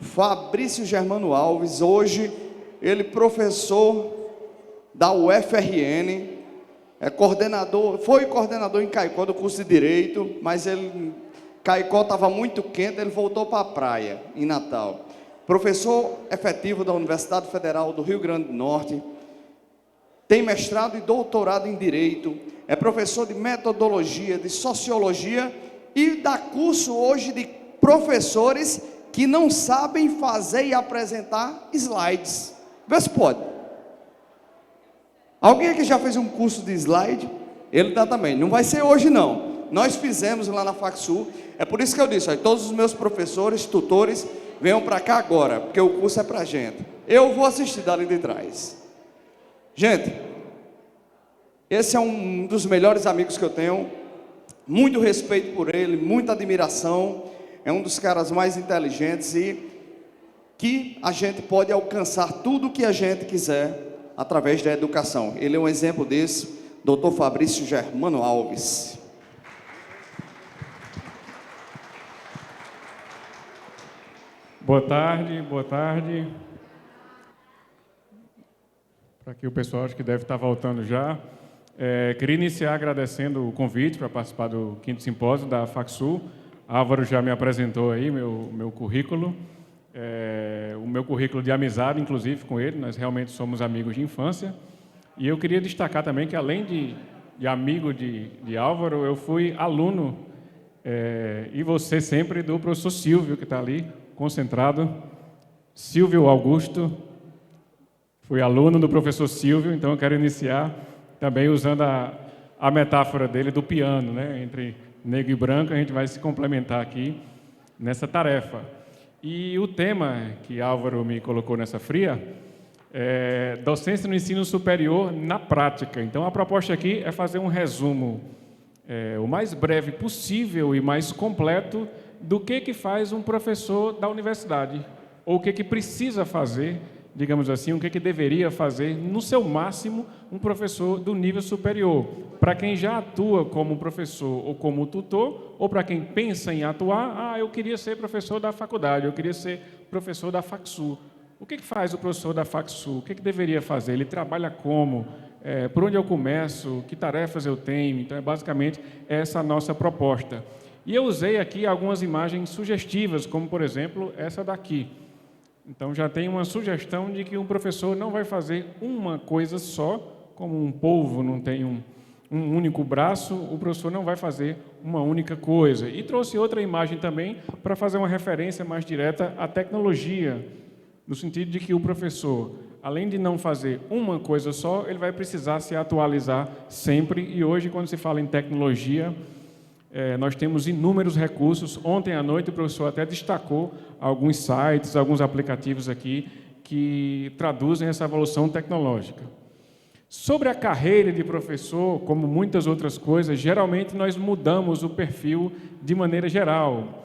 Fabrício Germano Alves. Hoje ele professor da UFRN, foi coordenador em Caicó do curso de Direito, mas Caicó estava muito quente, ele voltou para a praia, em Natal. Professor efetivo da Universidade Federal do Rio Grande do Norte, tem mestrado e doutorado em Direito, é professor de Metodologia, de Sociologia e dá curso hoje de professores que não sabem fazer e apresentar slides. Vê se pode. Alguém aqui já fez um curso de slide? Ele dá também. Não vai ser hoje, não. Nós fizemos lá na FacSul. É por isso que eu disse, ó, todos os meus professores, tutores, venham para cá agora, porque o curso é para a gente. Eu vou assistir dali de trás. Gente, esse é um dos melhores amigos que eu tenho. Muito respeito por ele, muita admiração. É um dos caras mais inteligentes e que a gente pode alcançar tudo o que a gente quiser através da educação. Ele é um exemplo desse, Dr. Fabrício Germano Alves. Boa tarde, boa tarde. Para aqui o pessoal acho que deve estar voltando já. Queria iniciar agradecendo o convite para participar do 5º simpósio da FacSul. Álvaro já me apresentou aí meu currículo. O meu currículo de amizade, inclusive, com ele, nós realmente somos amigos de infância. E eu queria destacar também que, além de amigo de Álvaro, eu fui aluno, e você sempre, do professor Silvio, que está ali, concentrado. Silvio Augusto, fui aluno do professor Silvio, então eu quero iniciar também usando a metáfora dele do piano, né? Entre negro e branco, a gente vai se complementar aqui nessa tarefa. E o tema que Álvaro me colocou nessa fria é docência no ensino superior na prática. Então, a proposta aqui é fazer um resumo o mais breve possível e mais completo do que faz um professor da universidade, ou o que precisa fazer, digamos assim, o que deveria fazer, no seu máximo, um professor do nível superior. Para quem já atua como professor ou como tutor, ou para quem pensa em atuar, eu queria ser professor da faculdade, eu queria ser professor da FacSul. O que faz o professor da FacSul? O que deveria fazer? Ele trabalha como? Por onde eu começo? Que tarefas eu tenho? Então, basicamente, essa a nossa proposta. E eu usei aqui algumas imagens sugestivas, como, por exemplo, essa daqui. Então, já tem uma sugestão de que um professor não vai fazer uma coisa só, como um polvo não tem um único braço, o professor não vai fazer uma única coisa. E trouxe outra imagem também para fazer uma referência mais direta à tecnologia, no sentido de que o professor, além de não fazer uma coisa só, ele vai precisar se atualizar sempre. E hoje, quando se fala em tecnologia, nós temos inúmeros recursos. Ontem à noite o professor até destacou alguns sites, alguns aplicativos aqui que traduzem essa evolução tecnológica. Sobre a carreira de professor, como muitas outras coisas, geralmente nós mudamos o perfil de maneira geral.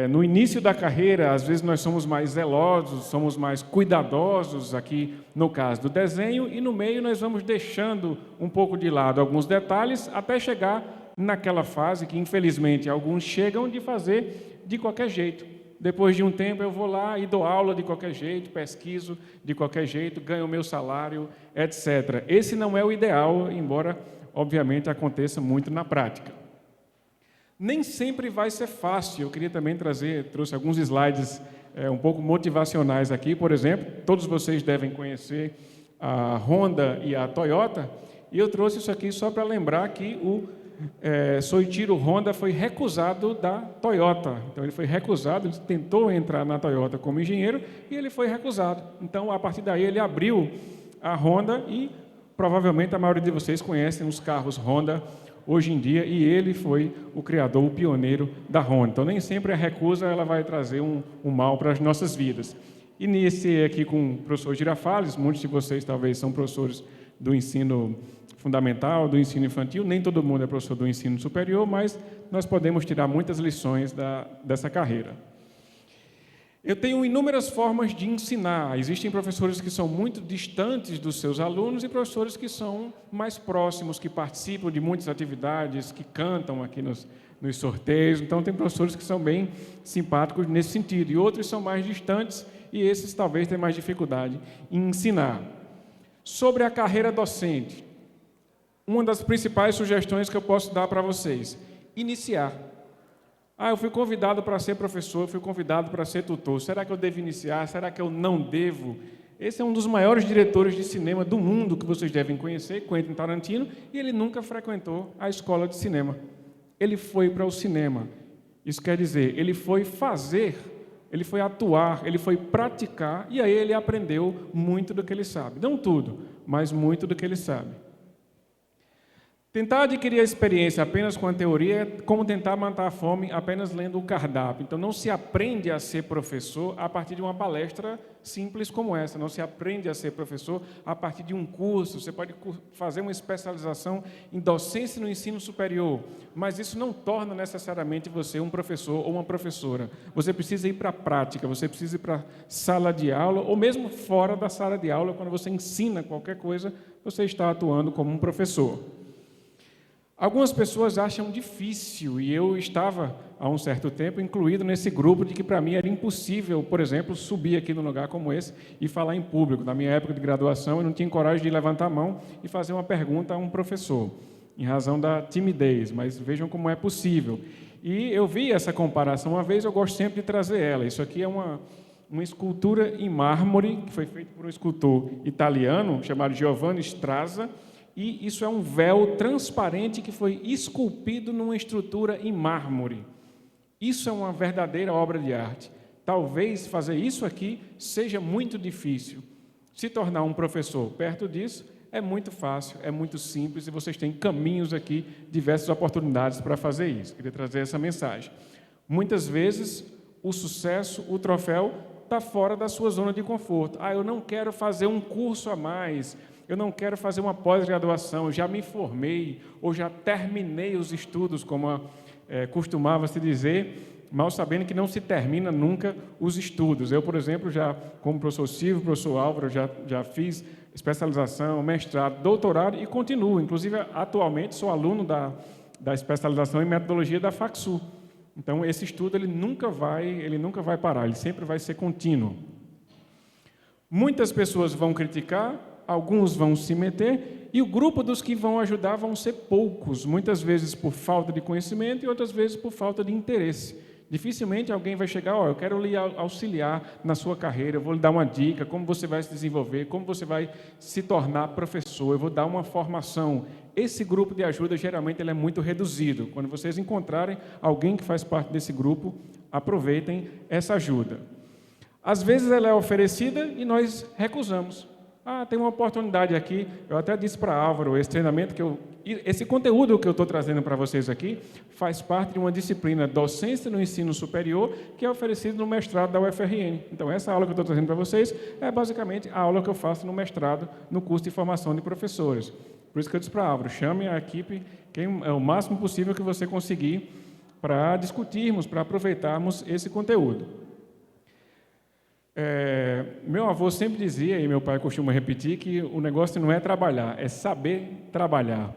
No início da carreira, às vezes nós somos mais zelosos, somos mais cuidadosos, aqui no caso do desenho, e no meio nós vamos deixando um pouco de lado alguns detalhes, até chegar naquela fase que, infelizmente, alguns chegam de fazer de qualquer jeito. Depois de um tempo, eu vou lá e dou aula de qualquer jeito, pesquiso de qualquer jeito, ganho o meu salário, etc. Esse não é o ideal, embora, obviamente, aconteça muito na prática. Nem sempre vai ser fácil. Eu queria também trouxe alguns slides um pouco motivacionais aqui. Por exemplo, todos vocês devem conhecer a Honda e a Toyota, e eu trouxe isso aqui só para lembrar que o Soichiro Honda foi recusado da Toyota. Então, ele foi recusado, ele tentou entrar na Toyota como engenheiro e ele foi recusado. Então, a partir daí, ele abriu a Honda e, provavelmente, a maioria de vocês conhecem os carros Honda hoje em dia, e ele foi o criador, o pioneiro da Honda. Então, nem sempre a recusa ela vai trazer um mal para as nossas vidas. Iniciei aqui com o professor Girafales. Muitos de vocês talvez são professores do ensino fundamental, do ensino infantil. Nem todo mundo é professor do ensino superior, mas nós podemos tirar muitas lições dessa carreira. Eu tenho inúmeras formas de ensinar. Existem professores que são muito distantes dos seus alunos e professores que são mais próximos, que participam de muitas atividades, que cantam aqui nos sorteios. Então, tem professores que são bem simpáticos nesse sentido, e outros são mais distantes, e esses talvez tenham mais dificuldade em ensinar. Sobre a carreira docente, uma das principais sugestões que eu posso dar para vocês: iniciar. Eu fui convidado para ser professor, eu fui convidado para ser tutor. Será que eu devo iniciar? Será que eu não devo? Esse é um dos maiores diretores de cinema do mundo que vocês devem conhecer, Quentin Tarantino, e ele nunca frequentou a escola de cinema. Ele foi para o cinema. Isso quer dizer, ele foi fazer, ele foi atuar, ele foi praticar, e aí ele aprendeu muito do que ele sabe. Não tudo, mas muito do que ele sabe. Tentar adquirir a experiência apenas com a teoria é como tentar matar a fome apenas lendo o cardápio. Então, não se aprende a ser professor a partir de uma palestra simples como essa. Não se aprende a ser professor a partir de um curso. Você pode fazer uma especialização em docência no ensino superior, mas isso não torna necessariamente você um professor ou uma professora. Você precisa ir para a prática, você precisa ir para a sala de aula, ou mesmo fora da sala de aula, quando você ensina qualquer coisa, você está atuando como um professor. Algumas pessoas acham difícil, e eu estava, há um certo tempo, incluído nesse grupo de que, para mim, era impossível, por exemplo, subir aqui num lugar como esse e falar em público. Na minha época de graduação, eu não tinha coragem de levantar a mão e fazer uma pergunta a um professor, em razão da timidez, mas vejam como é possível. E eu vi essa comparação uma vez, eu gosto sempre de trazer ela. Isso aqui é uma escultura em mármore, que foi feita por um escultor italiano, chamado Giovanni Strazza, e isso é um véu transparente que foi esculpido numa estrutura em mármore. Isso é uma verdadeira obra de arte. Talvez fazer isso aqui seja muito difícil. Se tornar um professor perto disso é muito fácil, é muito simples, e vocês têm caminhos aqui, diversas oportunidades para fazer isso. Queria trazer essa mensagem. Muitas vezes, o sucesso, o troféu, está fora da sua zona de conforto. Eu não quero fazer um curso a mais, eu não quero fazer uma pós-graduação, já me formei, ou já terminei os estudos, como costumava-se dizer, mal sabendo que não se termina nunca os estudos. Eu, por exemplo, já, como professor Silvio, professor Álvaro, já fiz especialização, mestrado, doutorado, e continuo. Inclusive, atualmente, sou aluno da especialização em metodologia da FACSU. Então, esse estudo ele nunca vai parar, ele sempre vai ser contínuo. Muitas pessoas vão criticar, alguns vão se meter, e o grupo dos que vão ajudar vão ser poucos, muitas vezes por falta de conhecimento e outras vezes por falta de interesse. Dificilmente alguém vai chegar, eu quero lhe auxiliar na sua carreira, eu vou lhe dar uma dica, como você vai se desenvolver, como você vai se tornar professor, eu vou dar uma formação. Esse grupo de ajuda, geralmente, ele é muito reduzido. Quando vocês encontrarem alguém que faz parte desse grupo, aproveitem essa ajuda. Às vezes ela é oferecida e nós recusamos. Tem uma oportunidade aqui, eu até disse para Álvaro, esse treinamento esse conteúdo que eu estou trazendo para vocês aqui faz parte de uma disciplina docência no ensino superior que é oferecida no mestrado da UFRN. Então, essa aula que eu estou trazendo para vocês é basicamente a aula que eu faço no mestrado, no curso de formação de professores. Por isso que eu disse para Álvaro, chame a equipe, quem é o máximo possível que você conseguir para discutirmos, para aproveitarmos esse conteúdo. Meu avô sempre dizia, e meu pai costuma repetir, que o negócio não é trabalhar, é saber trabalhar.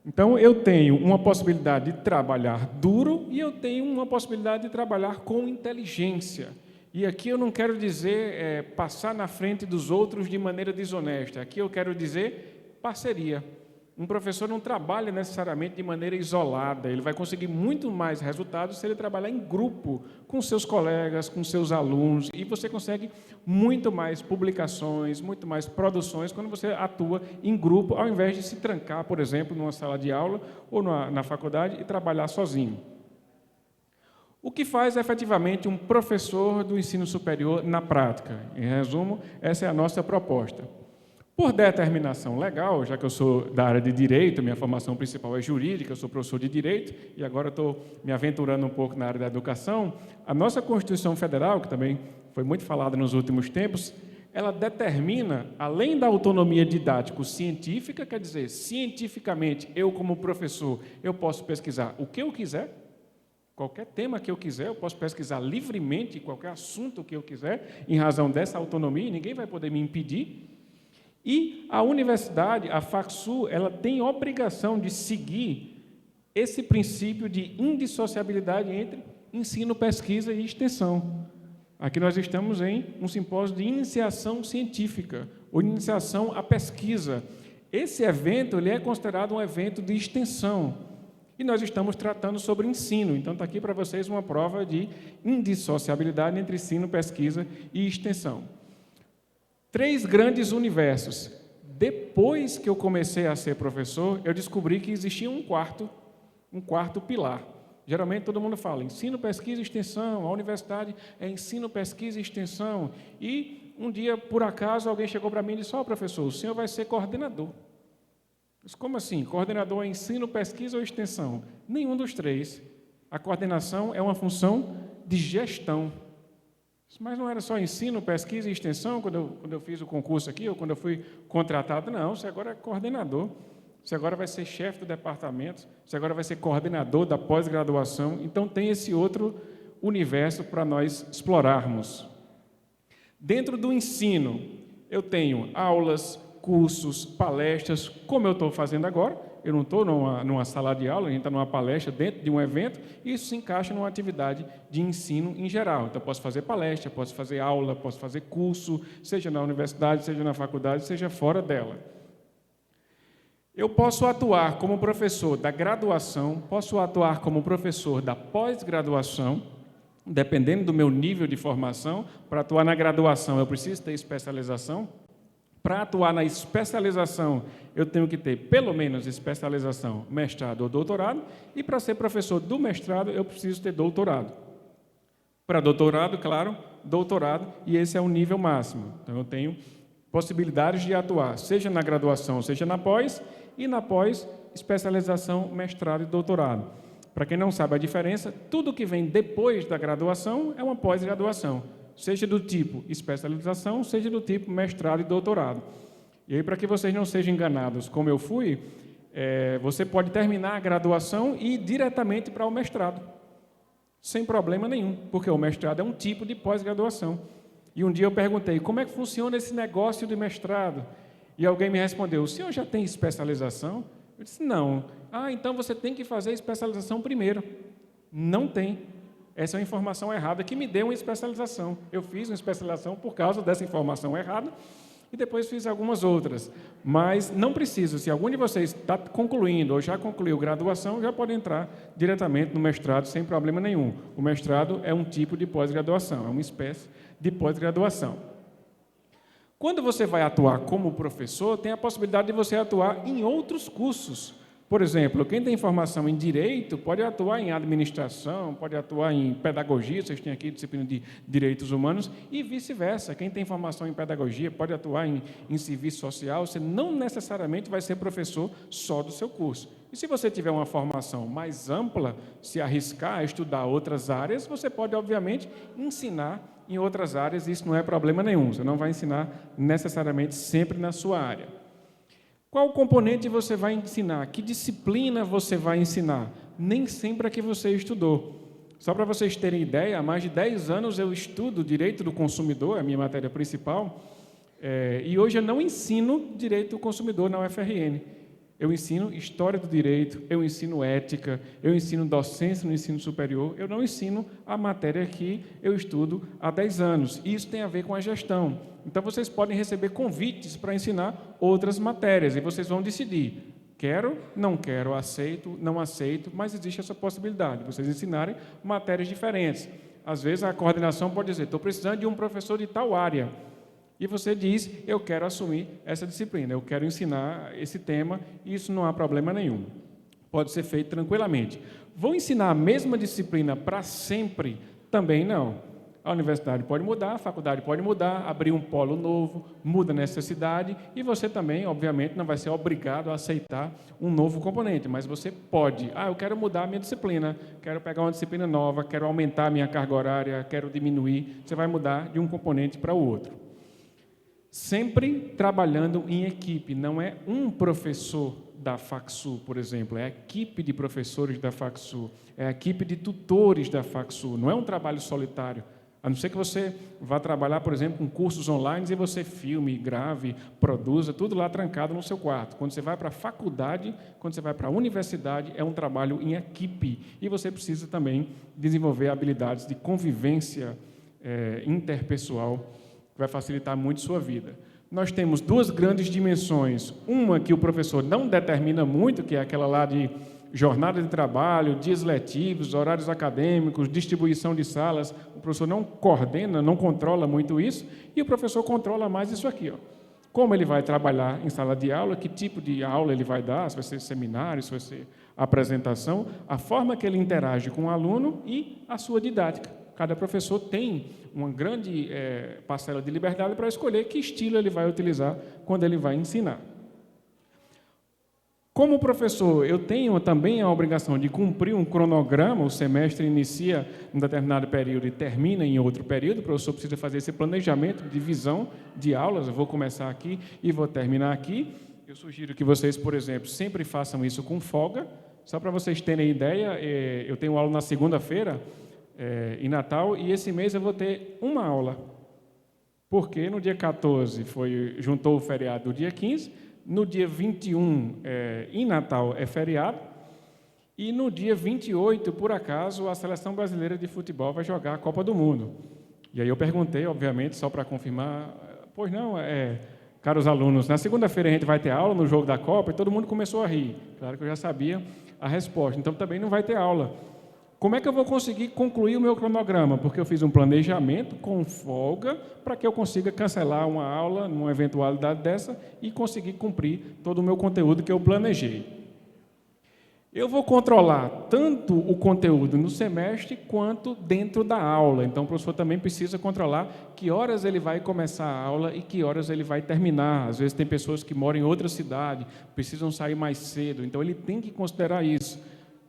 Então, eu tenho uma possibilidade de trabalhar duro e eu tenho uma possibilidade de trabalhar com inteligência. E aqui eu não quero dizer passar na frente dos outros de maneira desonesta. Aqui eu quero dizer parceria. Um professor não trabalha necessariamente de maneira isolada, ele vai conseguir muito mais resultados se ele trabalhar em grupo, com seus colegas, com seus alunos, e você consegue muito mais publicações, muito mais produções quando você atua em grupo, ao invés de se trancar, por exemplo, numa sala de aula ou na faculdade e trabalhar sozinho. O que faz efetivamente um professor do ensino superior na prática? Em resumo, essa é a nossa proposta. Por determinação legal, já que eu sou da área de Direito, minha formação principal é jurídica, eu sou professor de Direito, e agora estou me aventurando um pouco na área da educação, a nossa Constituição Federal, que também foi muito falada nos últimos tempos, ela determina, além da autonomia didático-científica, quer dizer, cientificamente, eu como professor, eu posso pesquisar o que eu quiser, Qualquer tema que eu quiser, eu posso pesquisar livremente qualquer assunto que eu quiser, em razão dessa autonomia, ninguém vai poder me impedir. E a universidade, a FACSU, ela tem obrigação de seguir esse princípio de indissociabilidade entre ensino, pesquisa e extensão. Aqui nós estamos em um simpósio de iniciação científica, ou iniciação à pesquisa. Esse evento ele é considerado um evento de extensão. E nós estamos tratando sobre ensino. Então, está aqui para vocês uma prova de indissociabilidade entre ensino, pesquisa e extensão. 3 grandes universos. Depois que eu comecei a ser professor, eu descobri que existia um quarto pilar. Geralmente todo mundo fala ensino, pesquisa e extensão, a universidade é ensino, pesquisa e extensão. E um dia, por acaso, alguém chegou para mim e disse: professor, o senhor vai ser coordenador. Eu disse: como assim? Coordenador é ensino, pesquisa ou extensão? Nenhum dos 3. A coordenação é uma função de gestão. Mas não era só ensino, pesquisa e extensão quando eu fiz o concurso aqui, ou quando eu fui contratado? Não, você agora é coordenador. Você agora vai ser chefe do departamento, você agora vai ser coordenador da pós-graduação. Então, tem esse outro universo para nós explorarmos. Dentro do ensino, eu tenho aulas, cursos, palestras, como eu estou fazendo agora. Eu não estou numa sala de aula, a gente está numa palestra dentro de um evento, e isso se encaixa numa atividade de ensino em geral. Então, posso fazer palestra, posso fazer aula, posso fazer curso, seja na universidade, seja na faculdade, seja fora dela. Eu posso atuar como professor da graduação, posso atuar como professor da pós-graduação, dependendo do meu nível de formação. Para atuar na graduação, eu preciso ter especialização. Para atuar na especialização, eu tenho que ter, pelo menos, especialização, mestrado ou doutorado. E para ser professor do mestrado, eu preciso ter doutorado. Para doutorado, claro, doutorado, e esse é o nível máximo. Então, eu tenho possibilidades de atuar, seja na graduação, seja na pós, e na pós, especialização, mestrado e doutorado. Para quem não sabe a diferença, tudo que vem depois da graduação é uma pós-graduação, seja do tipo especialização, seja do tipo mestrado e doutorado. E aí, para que vocês não sejam enganados, como eu fui, você pode terminar a graduação e ir diretamente para o mestrado, sem problema nenhum, porque o mestrado é um tipo de pós-graduação. E um dia eu perguntei: como é que funciona esse negócio de mestrado? E alguém me respondeu: o senhor já tem especialização? Eu disse: não. Então você tem que fazer a especialização primeiro. Não tem. Essa é uma informação errada que me deu uma especialização. Eu fiz uma especialização por causa dessa informação errada e depois fiz algumas outras. Mas não precisa. Se algum de vocês está concluindo ou já concluiu graduação, já pode entrar diretamente no mestrado sem problema nenhum. O mestrado é um tipo de pós-graduação, é uma espécie de pós-graduação. Quando você vai atuar como professor, tem a possibilidade de você atuar em outros cursos. Por exemplo, quem tem formação em Direito pode atuar em Administração, pode atuar em Pedagogia, vocês têm aqui disciplina de Direitos Humanos, e vice-versa. Quem tem formação em Pedagogia pode atuar em Serviço Social. Você não necessariamente vai ser professor só do seu curso. E se você tiver uma formação mais ampla, se arriscar a estudar outras áreas, você pode, obviamente, ensinar em outras áreas, e isso não é problema nenhum. Você não vai ensinar necessariamente sempre na sua área. Qual componente você vai ensinar? Que disciplina você vai ensinar? Nem sempre a que você estudou. Só para vocês terem ideia, há mais de 10 anos eu estudo Direito do Consumidor, é a minha matéria principal, e hoje eu não ensino Direito do Consumidor na UFRN. Eu ensino História do Direito, eu ensino Ética, eu ensino Docência no ensino superior, eu não ensino a matéria que eu estudo há 10 anos. E isso tem a ver com a gestão. Então, vocês podem receber convites para ensinar outras matérias, e vocês vão decidir: quero, não quero, aceito, não aceito, mas existe essa possibilidade de vocês ensinarem matérias diferentes. Às vezes, a coordenação pode dizer: estou precisando de um professor de tal área. E você diz: eu quero assumir essa disciplina, eu quero ensinar esse tema, e isso não há problema nenhum. Pode ser feito tranquilamente. Vou ensinar a mesma disciplina para sempre? Também não. A universidade pode mudar, a faculdade pode mudar, abrir um polo novo, muda a necessidade, e você também, obviamente, não vai ser obrigado a aceitar um novo componente, mas você pode: eu quero mudar a minha disciplina, quero pegar uma disciplina nova, quero aumentar a minha carga horária, quero diminuir. Você vai mudar de um componente para o outro. Sempre trabalhando em equipe, não é um professor da FACSU, por exemplo, é a equipe de professores da FACSU, é a equipe de tutores da FACSU, não é um trabalho solitário. A não ser que você vá trabalhar, por exemplo, com cursos online e você filme, grave, produza, tudo lá trancado no seu quarto. Quando você vai para a faculdade, quando você vai para a universidade, é um trabalho em equipe. E você precisa também desenvolver habilidades de convivência interpessoal, que vai facilitar muito sua vida. Nós temos duas grandes dimensões. Uma que o professor não determina muito, que é aquela lá de jornada de trabalho, dias letivos, horários acadêmicos, distribuição de salas. O professor não coordena, não controla muito isso, e o professor controla mais isso aqui, ó. Como ele vai trabalhar em sala de aula, que tipo de aula ele vai dar, se vai ser seminário, se vai ser apresentação, a forma que ele interage com o aluno e a sua didática. Cada professor tem uma grande parcela de liberdade para escolher que estilo ele vai utilizar quando ele vai ensinar. Como professor, eu tenho também a obrigação de cumprir um cronograma. O semestre inicia em um determinado período e termina em outro período. O professor precisa fazer esse planejamento, divisão de aulas. Eu vou começar aqui e vou terminar aqui. Eu sugiro que vocês, por exemplo, sempre façam isso com folga. Só para vocês terem ideia, eu tenho aula na segunda-feira, em Natal, e esse mês eu vou ter uma aula. Porque no dia 14 juntou o feriado do dia 15, no dia 21, em Natal, é feriado, e no dia 28, por acaso, a Seleção Brasileira de Futebol vai jogar a Copa do Mundo. E aí eu perguntei, obviamente, só para confirmar, pois não, caros alunos, na segunda-feira a gente vai ter aula no jogo da Copa, e todo mundo começou a rir. Claro que eu já sabia a resposta, então também não vai ter aula. Como é que eu vou conseguir concluir o meu cronograma? Porque eu fiz um planejamento com folga para que eu consiga cancelar uma aula numa eventualidade dessa e conseguir cumprir todo o meu conteúdo que eu planejei. Eu vou controlar tanto o conteúdo no semestre quanto dentro da aula. Então, o professor também precisa controlar que horas ele vai começar a aula e que horas ele vai terminar. Às vezes tem pessoas que moram em outra cidade, precisam sair mais cedo. Então, ele tem que considerar isso.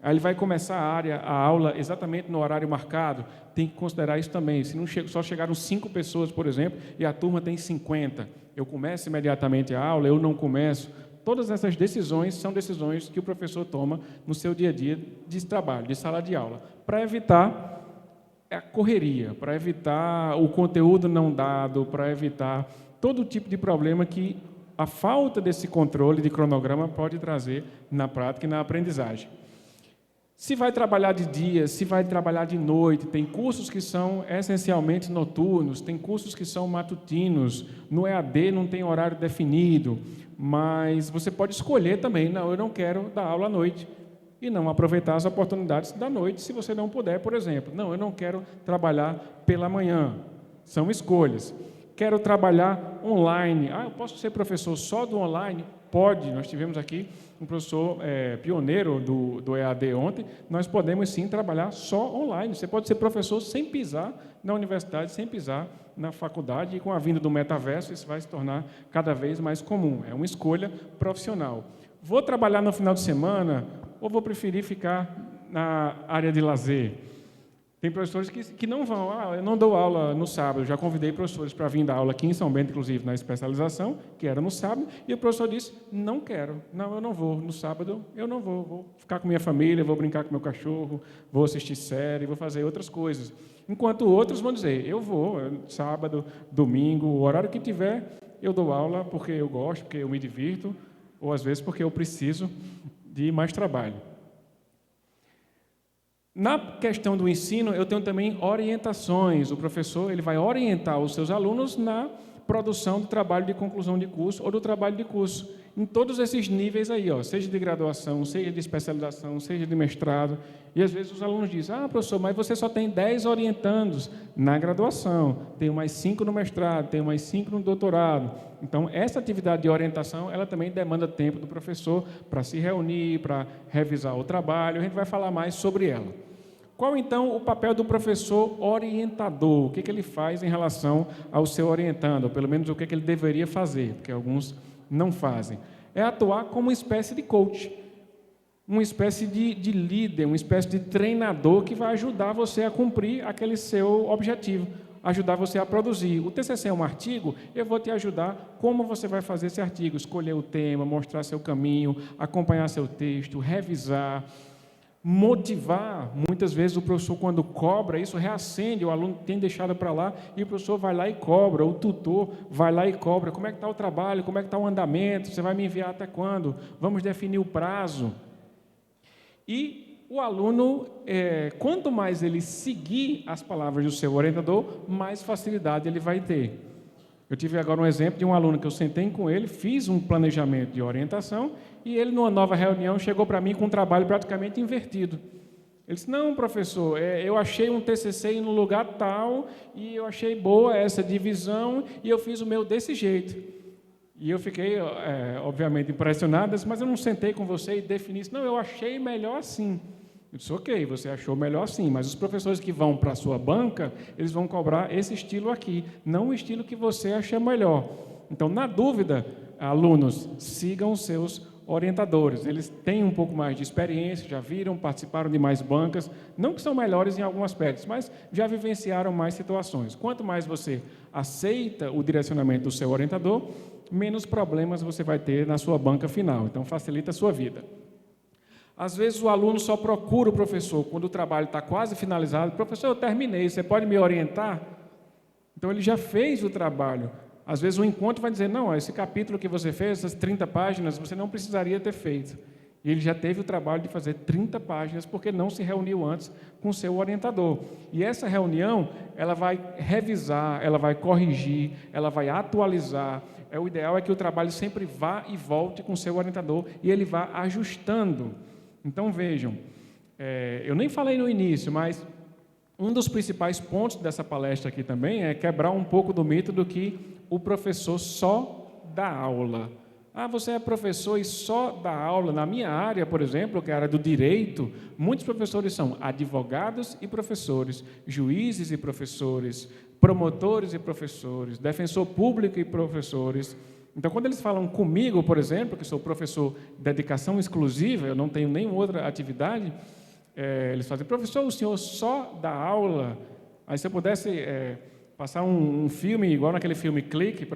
Aí ele vai começar a aula exatamente no horário marcado, tem que considerar isso também. Se não só chegaram 5 pessoas, por exemplo, e a turma tem 50, eu começo imediatamente a aula, eu não começo. Todas essas decisões são decisões que o professor toma no seu dia a dia de trabalho, de sala de aula, para evitar a correria, para evitar o conteúdo não dado, para evitar todo tipo de problema que a falta desse controle de cronograma pode trazer na prática e na aprendizagem. Se vai trabalhar de dia, se vai trabalhar de noite, tem cursos que são essencialmente noturnos, tem cursos que são matutinos, no EAD não tem horário definido, mas você pode escolher também, não, eu não quero dar aula à noite, e não aproveitar as oportunidades da noite, se você não puder, por exemplo. Não, eu não quero trabalhar pela manhã, são escolhas. Quero trabalhar online, eu posso ser professor só do online? Pode, nós tivemos aqui um professor pioneiro do EAD ontem, nós podemos sim trabalhar só online. Você pode ser professor sem pisar na universidade, sem pisar na faculdade, e com a vinda do metaverso isso vai se tornar cada vez mais comum. É uma escolha profissional. Vou trabalhar no final de semana ou vou preferir ficar na área de lazer? Tem professores que não vão, eu não dou aula no sábado. Eu já convidei professores para vir dar aula aqui em São Bento, inclusive na especialização, que era no sábado, e o professor disse, não quero, não, eu não vou, no sábado eu não vou ficar com minha família, vou brincar com meu cachorro, vou assistir série, vou fazer outras coisas. Enquanto outros vão dizer, eu vou, sábado, domingo, o horário que tiver, eu dou aula porque eu gosto, porque eu me divirto, ou às vezes porque eu preciso de mais trabalho. Na questão do ensino, eu tenho também orientações. O professor ele vai orientar os seus alunos na produção do trabalho de conclusão de curso ou do trabalho de curso, em todos esses níveis aí, seja de graduação, seja de especialização, seja de mestrado. E às vezes os alunos dizem, professor, mas você só tem 10 orientandos na graduação, tenho mais 5 no mestrado, tenho mais 5 no doutorado. Então, essa atividade de orientação, ela também demanda tempo do professor para se reunir, para revisar o trabalho. A gente vai falar mais sobre ela. Qual, então, o papel do professor orientador? O que ele faz em relação ao seu orientando? Ou, pelo menos, o que ele deveria fazer, porque alguns não fazem. É atuar como uma espécie de coach, uma espécie de líder, uma espécie de treinador que vai ajudar você a cumprir aquele seu objetivo. ajudar você a produzir. O TCC é um artigo, eu vou te ajudar como você vai fazer esse artigo, escolher o tema, mostrar seu caminho, acompanhar seu texto, revisar, motivar. Muitas vezes o professor, quando cobra, isso reacende, o aluno tem deixado para lá, e o professor vai lá e cobra, o tutor vai lá e cobra, como é que está o trabalho, como é que está o andamento, você vai me enviar até quando? Vamos definir o prazo. E o aluno, quanto mais ele seguir as palavras do seu orientador, mais facilidade ele vai ter. Eu tive agora um exemplo de um aluno que eu sentei com ele, fiz um planejamento de orientação, e ele, numa nova reunião, chegou para mim com um trabalho praticamente invertido. Ele disse, não, professor, eu achei um TCC no lugar tal, e eu achei boa essa divisão, e eu fiz o meu desse jeito. E eu fiquei, obviamente, impressionado, mas eu não sentei com você e defini isso. Não, eu achei melhor assim. Eu disse, ok, você achou melhor assim, mas os professores que vão para a sua banca, eles vão cobrar esse estilo aqui, não o estilo que você acha melhor. Então, na dúvida, alunos, sigam os seus orientadores. Eles têm um pouco mais de experiência, já viram, participaram de mais bancas, não que são melhores em alguns aspectos, mas já vivenciaram mais situações. Quanto mais você aceita o direcionamento do seu orientador, menos problemas você vai ter na sua banca final. Então, facilita a sua vida. Às vezes, o aluno só procura o professor quando o trabalho está quase finalizado. Professor, eu terminei, você pode me orientar? Então, ele já fez o trabalho. Às vezes, o encontro vai dizer, não, esse capítulo que você fez, essas 30 páginas, você não precisaria ter feito. E ele já teve o trabalho de fazer 30 páginas, porque não se reuniu antes com o seu orientador. E essa reunião, ela vai revisar, ela vai corrigir, ela vai atualizar. O ideal é que o trabalho sempre vá e volte com o seu orientador e ele vá ajustando. Então, vejam, eu nem falei no início, mas um dos principais pontos dessa palestra aqui também é quebrar um pouco do mito do que o professor só dá aula. Ah, você é professor e só dá aula. Na minha área, por exemplo, que é a área do direito, muitos professores são advogados e professores, juízes e professores, promotores e professores, defensor público e professores. Então, quando eles falam comigo, por exemplo, que sou professor de dedicação exclusiva, eu não tenho nenhuma outra atividade, eles fazem, professor, o senhor só dá aula? Aí, se eu pudesse passar um filme, igual naquele filme Clique,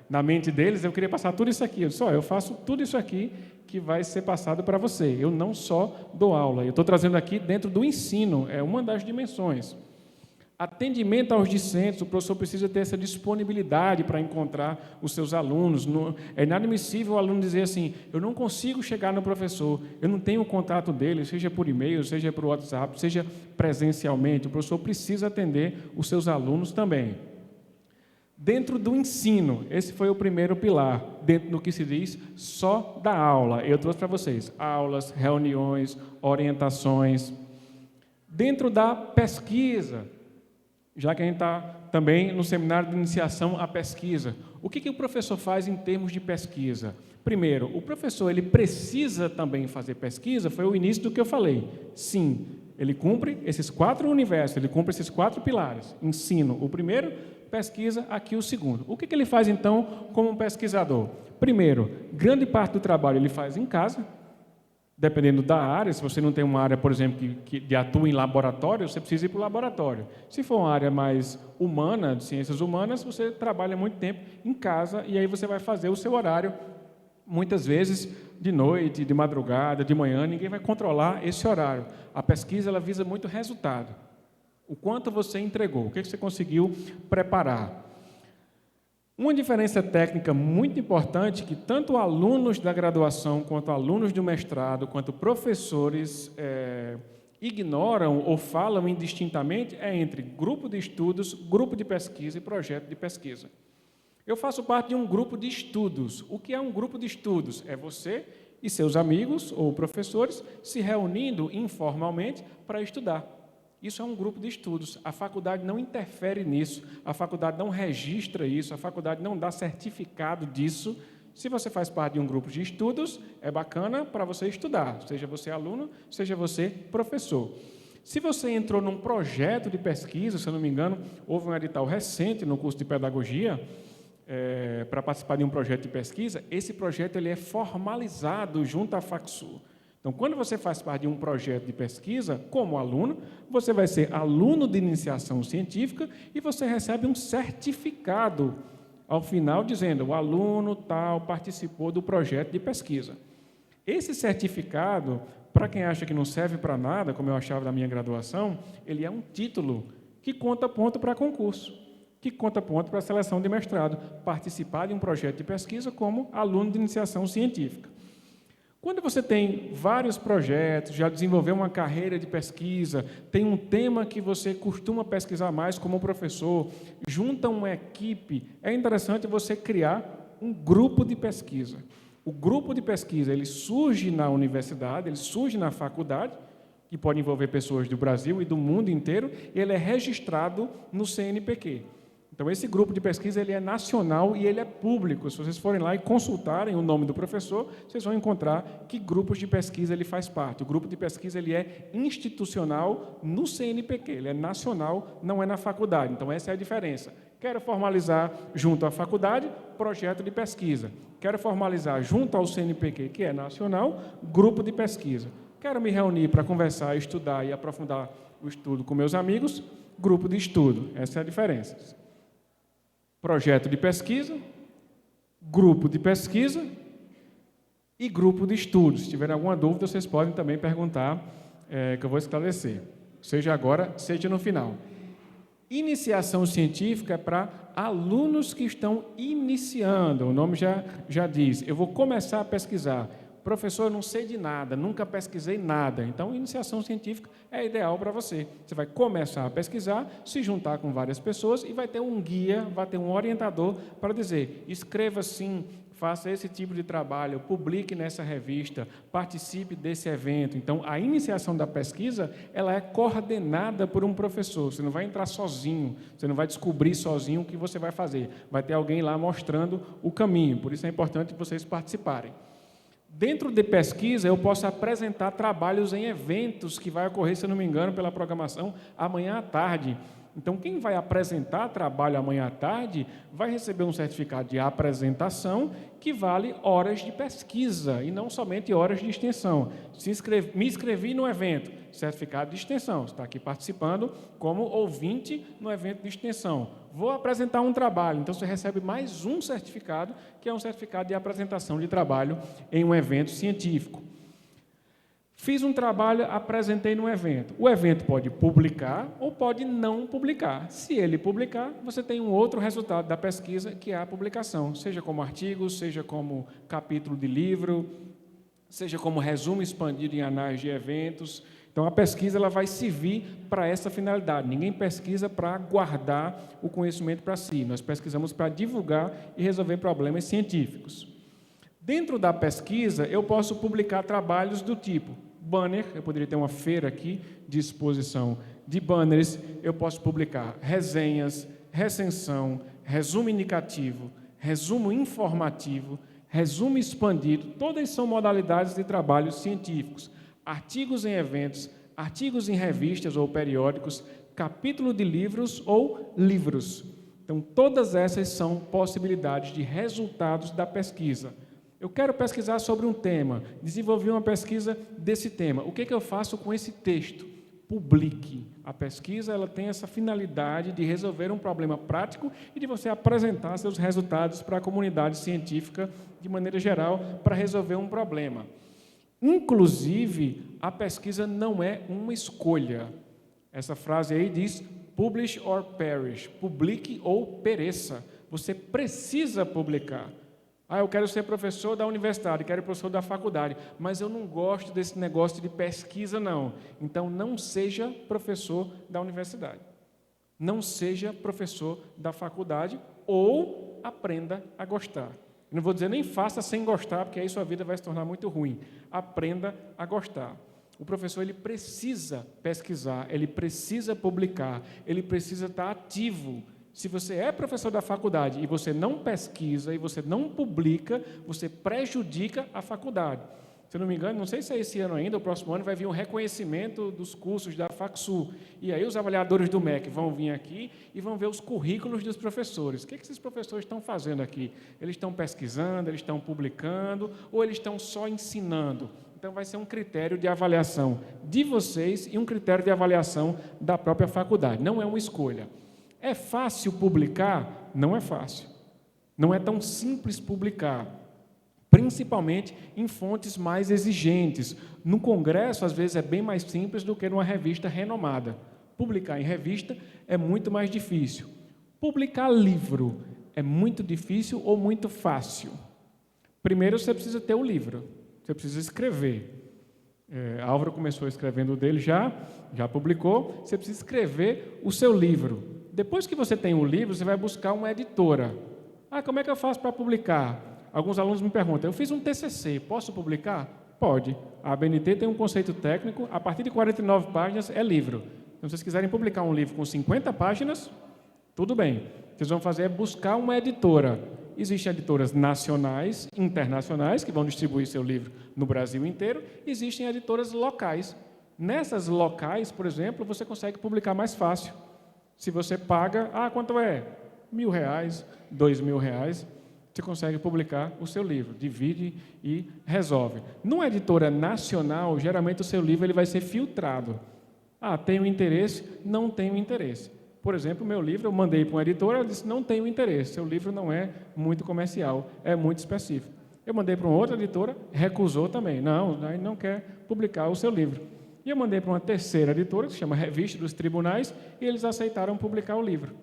na mente deles, eu queria passar tudo isso aqui. Eu disse, eu faço tudo isso aqui que vai ser passado para você. Eu não só dou aula. Eu estou trazendo aqui dentro do ensino, é uma das dimensões. Atendimento aos discentes, o professor precisa ter essa disponibilidade para encontrar os seus alunos. É inadmissível o aluno dizer assim, eu não consigo chegar no professor, eu não tenho o contato dele, seja por e-mail, seja por WhatsApp, seja presencialmente. O professor precisa atender os seus alunos também. Dentro do ensino, esse foi o primeiro pilar, dentro do que se diz só da aula. Eu trouxe para vocês aulas, reuniões, orientações. Dentro da pesquisa, já que a gente está também no seminário de iniciação à pesquisa. O que o professor faz em termos de pesquisa? Primeiro, o professor ele precisa também fazer pesquisa, foi o início do que eu falei. Sim, ele cumpre esses 4 universos, ele cumpre esses 4 pilares. Ensino, o primeiro, pesquisa, aqui o segundo. O que ele faz, então, como um pesquisador? Primeiro, grande parte do trabalho ele faz em casa, dependendo da área. Se você não tem uma área, por exemplo, que atua em laboratório, você precisa ir para o laboratório. Se for uma área mais humana, de ciências humanas, você trabalha muito tempo em casa e aí você vai fazer o seu horário, muitas vezes de noite, de madrugada, de manhã, ninguém vai controlar esse horário. A pesquisa ela visa muito resultado. O quanto você entregou, o que você conseguiu preparar. Uma diferença técnica muito importante que tanto alunos da graduação, quanto alunos do mestrado, quanto professores ignoram ou falam indistintamente é entre grupo de estudos, grupo de pesquisa e projeto de pesquisa. Eu faço parte de um grupo de estudos. O que é um grupo de estudos? É você e seus amigos ou professores se reunindo informalmente para estudar. Isso é um grupo de estudos. A faculdade não interfere nisso, a faculdade não registra isso, a faculdade não dá certificado disso. Se você faz parte de um grupo de estudos, é bacana para você estudar, seja você aluno, seja você professor. Se você entrou num projeto de pesquisa, se eu não me engano, houve um edital recente no curso de pedagogia, para participar de um projeto de pesquisa, esse projeto ele é formalizado junto à FACSU. Então, quando você faz parte de um projeto de pesquisa, como aluno, você vai ser aluno de iniciação científica e você recebe um certificado ao final dizendo o aluno tal participou do projeto de pesquisa. Esse certificado, para quem acha que não serve para nada, como eu achava da minha graduação, ele é um título que conta ponto para concurso, que conta ponto para a seleção de mestrado, participar de um projeto de pesquisa como aluno de iniciação científica. Quando você tem vários projetos, já desenvolveu uma carreira de pesquisa, tem um tema que você costuma pesquisar mais como professor, junta uma equipe, é interessante você criar um grupo de pesquisa. O grupo de pesquisa, ele surge na universidade, ele surge na faculdade, que pode envolver pessoas do Brasil e do mundo inteiro, e ele é registrado no CNPq. Então, esse grupo de pesquisa ele é nacional e ele é público. Se vocês forem lá e consultarem o nome do professor, vocês vão encontrar que grupos de pesquisa ele faz parte. O grupo de pesquisa ele é institucional no CNPq, ele é nacional, não é na faculdade. Então, essa é a diferença. Quero formalizar junto à faculdade, projeto de pesquisa. Quero formalizar junto ao CNPq, que é nacional, grupo de pesquisa. Quero me reunir para conversar, estudar e aprofundar o estudo com meus amigos, grupo de estudo. Essa é a diferença. Projeto de pesquisa, grupo de pesquisa e grupo de estudo. Se tiverem alguma dúvida, vocês podem também perguntar, que eu vou esclarecer. Seja agora, seja no final. Iniciação científica é para alunos que estão iniciando. O nome já diz. Eu vou começar a pesquisar. Professor, eu não sei de nada, nunca pesquisei nada. Então, iniciação científica é ideal para você. Você vai começar a pesquisar, se juntar com várias pessoas e vai ter um guia, vai ter um orientador para dizer, escreva sim, faça esse tipo de trabalho, publique nessa revista, participe desse evento. Então, a iniciação da pesquisa, ela é coordenada por um professor. Você não vai entrar sozinho, você não vai descobrir sozinho o que você vai fazer. Vai ter alguém lá mostrando o caminho. Por isso é importante que vocês participarem. Dentro de pesquisa, eu posso apresentar trabalhos em eventos que vai ocorrer, se eu não me engano, pela programação, amanhã à tarde. Então, quem vai apresentar trabalho amanhã à tarde vai receber um certificado de apresentação que vale horas de pesquisa e não somente horas de extensão. Me inscrevi no evento, certificado de extensão. Você está aqui participando como ouvinte no evento de extensão. Vou apresentar um trabalho, então você recebe mais um certificado, que é um certificado de apresentação de trabalho em um evento científico. Fiz um trabalho, apresentei no evento. O evento pode publicar ou pode não publicar. Se ele publicar, você tem um outro resultado da pesquisa, que é a publicação, seja como artigo, seja como capítulo de livro, seja como resumo expandido em anais de eventos. Então, a pesquisa ela vai servir para essa finalidade. Ninguém pesquisa para guardar o conhecimento para si. Nós pesquisamos para divulgar e resolver problemas científicos. Dentro da pesquisa, eu posso publicar trabalhos do tipo banner, eu poderia ter uma feira aqui de exposição de banners, eu posso publicar resenhas, recensão, resumo indicativo, resumo informativo, resumo expandido, todas são modalidades de trabalhos científicos, artigos em eventos, artigos em revistas ou periódicos, capítulo de livros ou livros. Então, todas essas são possibilidades de resultados da pesquisa. Eu quero pesquisar sobre um tema, desenvolvi uma pesquisa desse tema. O que eu faço com esse texto? Publique. A pesquisa ela tem essa finalidade de resolver um problema prático e de você apresentar seus resultados para a comunidade científica, de maneira geral, para resolver um problema. Inclusive, a pesquisa não é uma escolha. Essa frase aí diz, publish or perish, publique ou pereça. Você precisa publicar. Eu quero ser professor da universidade, quero ser professor da faculdade, mas eu não gosto desse negócio de pesquisa, não. Então, não seja professor da universidade. Não seja professor da faculdade ou aprenda a gostar. Eu não vou dizer nem faça sem gostar, porque aí sua vida vai se tornar muito ruim. Aprenda a gostar. O professor ele precisa pesquisar, ele precisa publicar, ele precisa estar ativo. Se você é professor da faculdade e você não pesquisa e você não publica, você prejudica a faculdade. Se eu não me engano, não sei se é esse ano ainda, o próximo ano vai vir um reconhecimento dos cursos da FACSU. E aí os avaliadores do MEC vão vir aqui e vão ver os currículos dos professores. O que esses professores estão fazendo aqui? Eles estão pesquisando, eles estão publicando ou eles estão só ensinando? Então, vai ser um critério de avaliação de vocês e um critério de avaliação da própria faculdade. Não é uma escolha. É fácil publicar? Não é fácil. Não é tão simples publicar, principalmente em fontes mais exigentes. No congresso, às vezes, é bem mais simples do que numa revista renomada. Publicar em revista é muito mais difícil. Publicar livro é muito difícil ou muito fácil? Primeiro, você precisa ter o livro, você precisa escrever. Álvaro começou escrevendo o dele já publicou. Você precisa escrever o seu livro. Depois que você tem o livro, você vai buscar uma editora. Como é que eu faço para publicar? Alguns alunos me perguntam, eu fiz um TCC, posso publicar? Pode. A ABNT tem um conceito técnico, a partir de 49 páginas é livro. Então, se vocês quiserem publicar um livro com 50 páginas, tudo bem. O que vocês vão fazer é buscar uma editora. Existem editoras nacionais, internacionais, que vão distribuir seu livro no Brasil inteiro. Existem editoras locais. Nessas locais, por exemplo, você consegue publicar mais fácil. Se você paga, quanto é? R$1.000, R$2.000, você consegue publicar o seu livro, divide e resolve. Numa editora nacional, geralmente o seu livro ele vai ser filtrado. Tenho interesse? Não tenho interesse. Por exemplo, o meu livro, eu mandei para uma editora, ela disse, não tenho interesse, seu livro não é muito comercial, é muito específico. Eu mandei para uma outra editora, recusou também, não quer publicar o seu livro. E eu mandei para uma terceira editora, que se chama Revista dos Tribunais, e eles aceitaram publicar o livro.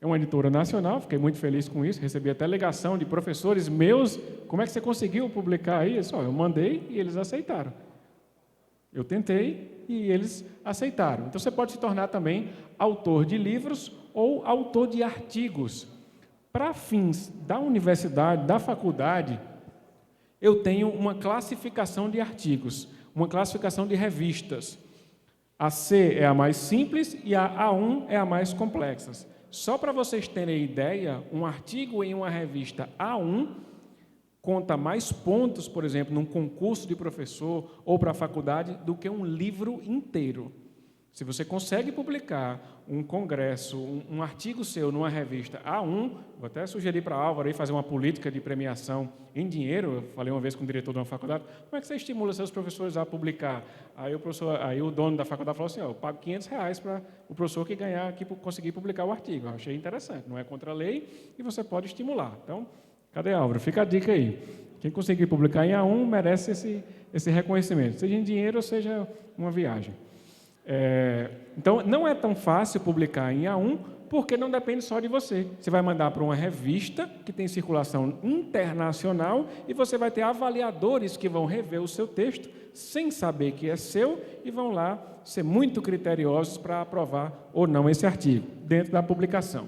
É uma editora nacional, fiquei muito feliz com isso, recebi até ligação de professores meus, como é que você conseguiu publicar isso? Eu mandei e eles aceitaram. Eu tentei e eles aceitaram. Então, você pode se tornar também autor de livros ou autor de artigos. Para fins da universidade, da faculdade, eu tenho uma classificação de artigos, uma classificação de revistas. A C é a mais simples e a A1 é a mais complexa. Só para vocês terem ideia, um artigo em uma revista A1 conta mais pontos, por exemplo, num concurso de professor ou para a faculdade, do que um livro inteiro. Se você consegue publicar um congresso, um artigo seu numa revista A1, vou até sugerir para a Álvaro aí fazer uma política de premiação em dinheiro. Eu falei uma vez com o diretor de uma faculdade, como é que você estimula seus professores a publicar? Aí o dono da faculdade falou assim, eu pago R$500 para o professor que conseguir publicar o artigo. Eu achei interessante, não é contra a lei e você pode estimular. Então, cadê a Álvaro? Fica a dica aí. Quem conseguir publicar em A1 merece esse reconhecimento, seja em dinheiro ou seja uma viagem. Então, não é tão fácil publicar em A1, porque não depende só de você. Você vai mandar para uma revista que tem circulação internacional e você vai ter avaliadores que vão rever o seu texto sem saber que é seu e vão lá ser muito criteriosos para aprovar ou não esse artigo, dentro da publicação.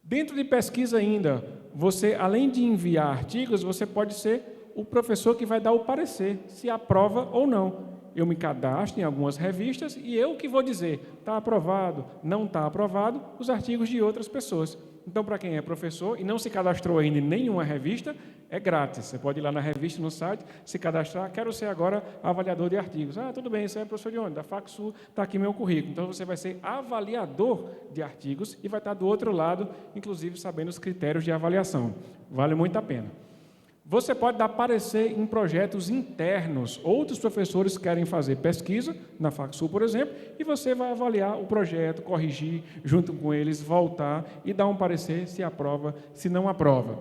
Dentro de pesquisa ainda, você, além de enviar artigos, você pode ser o professor que vai dar o parecer, se aprova ou não. Eu me cadastro em algumas revistas e eu que vou dizer, está aprovado, não está aprovado, os artigos de outras pessoas. Então, para quem é professor e não se cadastrou ainda em nenhuma revista, é grátis. Você pode ir lá na revista, no site, se cadastrar, quero ser agora avaliador de artigos. Tudo bem, você é professor de onde? Da FACSU, está aqui meu currículo. Então, você vai ser avaliador de artigos e vai estar do outro lado, inclusive sabendo os critérios de avaliação. Vale muito a pena. Você pode dar parecer em projetos internos. Outros professores querem fazer pesquisa, na FACSU, por exemplo, e você vai avaliar o projeto, corrigir junto com eles, voltar e dar um parecer se aprova, se não aprova.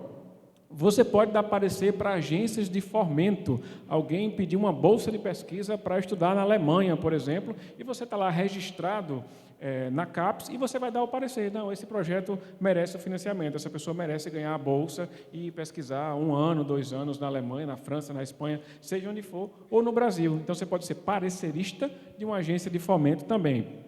Você pode dar parecer para agências de fomento. Alguém pediu uma bolsa de pesquisa para estudar na Alemanha, por exemplo, e você está lá registrado na CAPES, e você vai dar o parecer, não, esse projeto merece o financiamento, essa pessoa merece ganhar a bolsa e pesquisar 1 ano, 2 anos na Alemanha, na França, na Espanha, seja onde for, ou no Brasil. Então, você pode ser parecerista de uma agência de fomento também.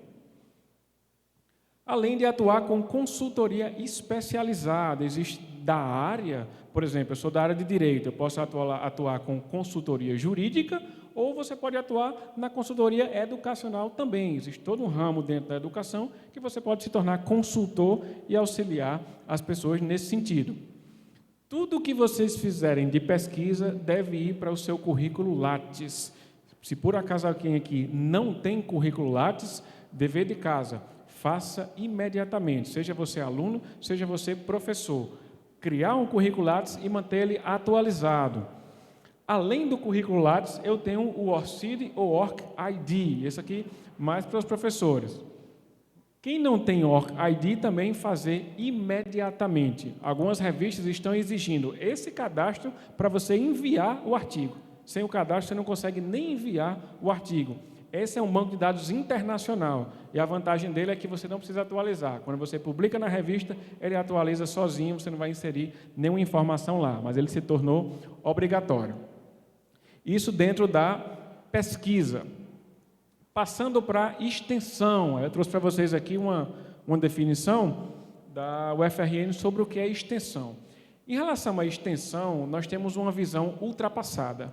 Além de atuar com consultoria especializada, existe da área, por exemplo, eu sou da área de direito, eu posso atuar com consultoria jurídica, ou você pode atuar na consultoria educacional também. Existe todo um ramo dentro da educação que você pode se tornar consultor e auxiliar as pessoas nesse sentido. Tudo que vocês fizerem de pesquisa deve ir para o seu currículo Lattes. Se por acaso alguém aqui não tem currículo Lattes, dever de casa, faça imediatamente, seja você aluno, seja você professor. Criar um currículo Lattes e manter ele atualizado. Além do currículo Lattes, eu tenho o ORCID ou ORC-ID, esse aqui mais para os professores. Quem não tem ORC-ID também fazer imediatamente. Algumas revistas estão exigindo esse cadastro para você enviar o artigo. Sem o cadastro, você não consegue nem enviar o artigo. Esse é um banco de dados internacional, e a vantagem dele é que você não precisa atualizar. Quando você publica na revista, ele atualiza sozinho, você não vai inserir nenhuma informação lá, mas ele se tornou obrigatório. Isso dentro da pesquisa. Passando para extensão, eu trouxe para vocês aqui uma definição da UFRN sobre o que é extensão. Em relação à extensão, nós temos uma visão ultrapassada.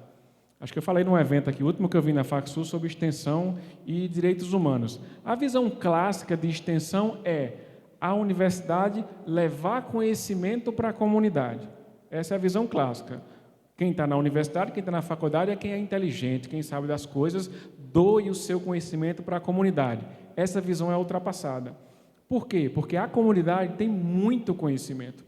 Acho que eu falei num evento aqui, o último que eu vi na FacSul, sobre extensão e direitos humanos. A visão clássica de extensão é a universidade levar conhecimento para a comunidade. Essa é a visão clássica. Quem está na universidade, quem está na faculdade é quem é inteligente, quem sabe das coisas, doe o seu conhecimento para a comunidade. Essa visão é ultrapassada. Por quê? Porque a comunidade tem muito conhecimento.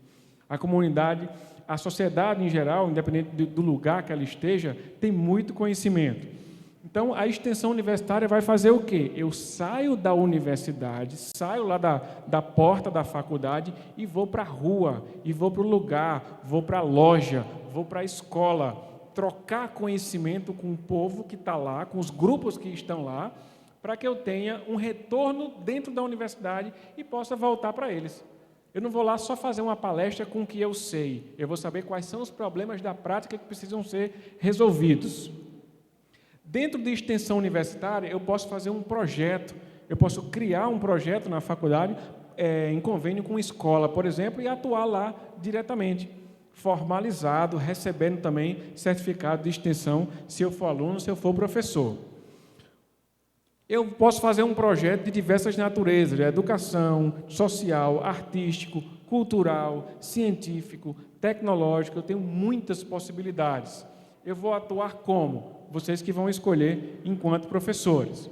A comunidade, a sociedade em geral, independente do lugar que ela esteja, tem muito conhecimento. Então, a extensão universitária vai fazer o quê? Eu saio da universidade, saio lá da porta da faculdade e vou para a rua, e vou para o lugar, vou para a loja, vou para a escola, trocar conhecimento com o povo que está lá, com os grupos que estão lá, para que eu tenha um retorno dentro da universidade e possa voltar para eles. Eu não vou lá só fazer uma palestra com o que eu sei, eu vou saber quais são os problemas da prática que precisam ser resolvidos. Dentro de extensão universitária, eu posso fazer um projeto, eu posso criar um projeto na faculdade, em convênio com escola, por exemplo, e atuar lá diretamente, formalizado, recebendo também certificado de extensão, se eu for aluno, se eu for professor. Eu posso fazer um projeto de diversas naturezas, de educação, social, artístico, cultural, científico, tecnológico, eu tenho muitas possibilidades. Eu vou atuar como? Vocês que vão escolher enquanto professores.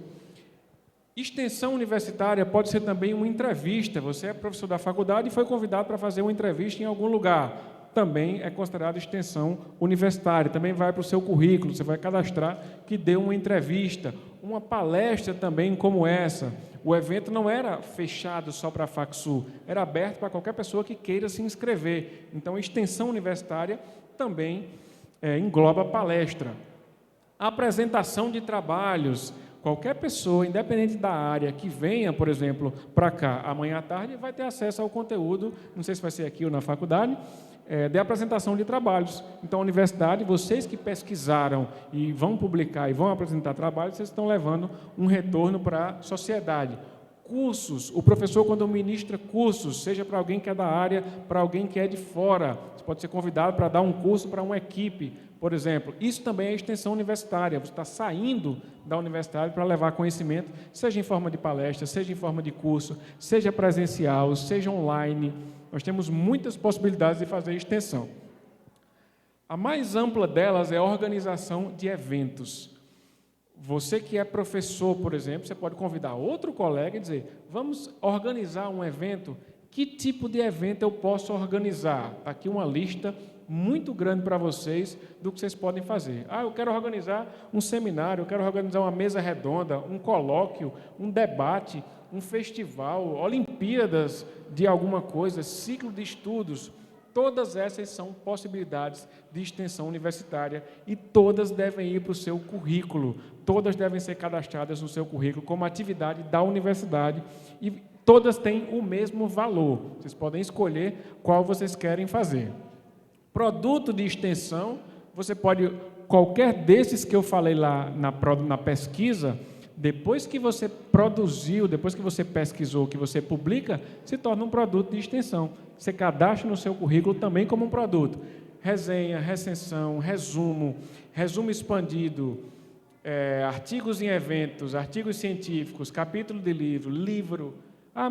Extensão universitária pode ser também uma entrevista. Você é professor da faculdade e foi convidado para fazer uma entrevista em algum lugar. Também é considerado extensão universitária. Também vai para o seu currículo, você vai cadastrar que deu uma entrevista, uma palestra também como essa. O evento não era fechado só para a FacSul, era aberto para qualquer pessoa que queira se inscrever. Então, extensão universitária também engloba palestra. A apresentação de trabalhos. Qualquer pessoa, independente da área, que venha, por exemplo, para cá amanhã à tarde, vai ter acesso ao conteúdo, não sei se vai ser aqui ou na faculdade, de apresentação de trabalhos. Então, a universidade, vocês que pesquisaram e vão publicar e vão apresentar trabalhos, vocês estão levando um retorno para a sociedade. Cursos, o professor, quando ministra cursos, seja para alguém que é da área, para alguém que é de fora, você pode ser convidado para dar um curso para uma equipe, por exemplo. Isso também é extensão universitária, você está saindo da universidade para levar conhecimento, seja em forma de palestra, seja em forma de curso, seja presencial, seja online. Nós temos muitas possibilidades de fazer extensão. A mais ampla delas é a organização de eventos. Você que é professor, por exemplo, você pode convidar outro colega e dizer, vamos organizar um evento, que tipo de evento eu posso organizar? Está aqui uma lista muito grande para vocês do que vocês podem fazer. Eu quero organizar um seminário, eu quero organizar uma mesa redonda, um colóquio, um debate, um festival, Olimpíadas de alguma coisa, ciclo de estudos. Todas essas são possibilidades de extensão universitária e todas devem ir para o seu currículo, todas devem ser cadastradas no seu currículo como atividade da universidade e todas têm o mesmo valor. Vocês podem escolher qual vocês querem fazer. Produto de extensão, você pode, qualquer desses que eu falei lá na pesquisa, depois que você produziu, depois que você pesquisou, que você publica, se torna um produto de extensão. Você cadastra no seu currículo também como um produto. Resenha, recensão, resumo expandido, artigos em eventos, artigos científicos, capítulo de livro.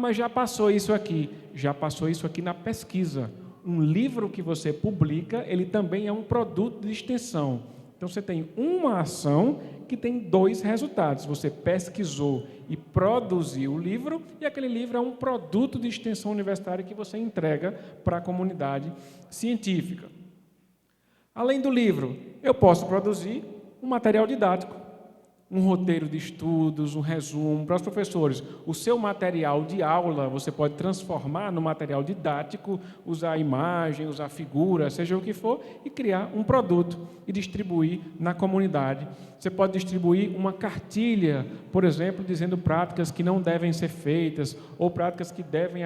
Mas já passou isso aqui. Já passou isso aqui na pesquisa. Um livro que você publica, ele também é um produto de extensão. Então, você tem uma ação que tem dois resultados. Você pesquisou e produziu o livro, e aquele livro é um produto de extensão universitária que você entrega para a comunidade científica. Além do livro, eu posso produzir um material didático, um roteiro de estudos, um resumo para os professores. O seu material de aula você pode transformar no material didático, usar imagem, usar figura, seja o que for, e criar um produto e distribuir na comunidade. Você pode distribuir uma cartilha, por exemplo, dizendo práticas que não devem ser feitas ou práticas que devem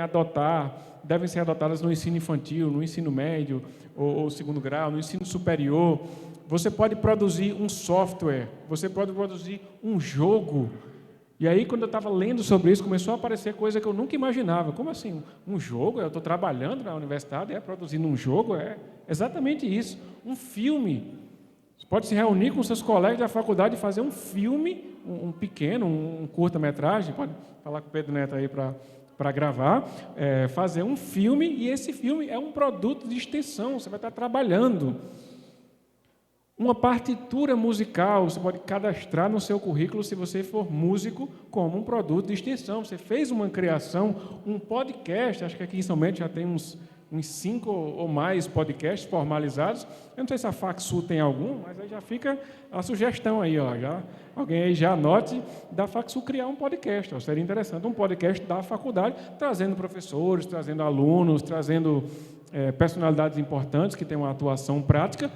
ser adotadas no ensino infantil, no ensino médio ou segundo grau, no ensino superior. Você pode produzir um software, você pode produzir um jogo. E aí, quando eu estava lendo sobre isso, começou a aparecer coisa que eu nunca imaginava. Como assim? Um jogo? Eu estou trabalhando na universidade, produzindo um jogo? É exatamente isso. Um filme. Você pode se reunir com seus colegas da faculdade e fazer um filme, um pequeno, um curta-metragem. Pode falar com o Pedro Neto aí para gravar, fazer um filme, e esse filme é um produto de extensão. Você vai estar trabalhando. Uma partitura musical, você pode cadastrar no seu currículo, se você for músico, como um produto de extensão. Você fez uma criação, um podcast, acho que aqui em São Bento já tem uns 5 ou mais podcasts formalizados. Eu não sei se a FacSul tem algum, mas aí já fica a sugestão aí, alguém aí já anote da FacSul criar um podcast. Seria interessante, um podcast da faculdade, trazendo professores, trazendo alunos, trazendo personalidades importantes que têm uma atuação prática,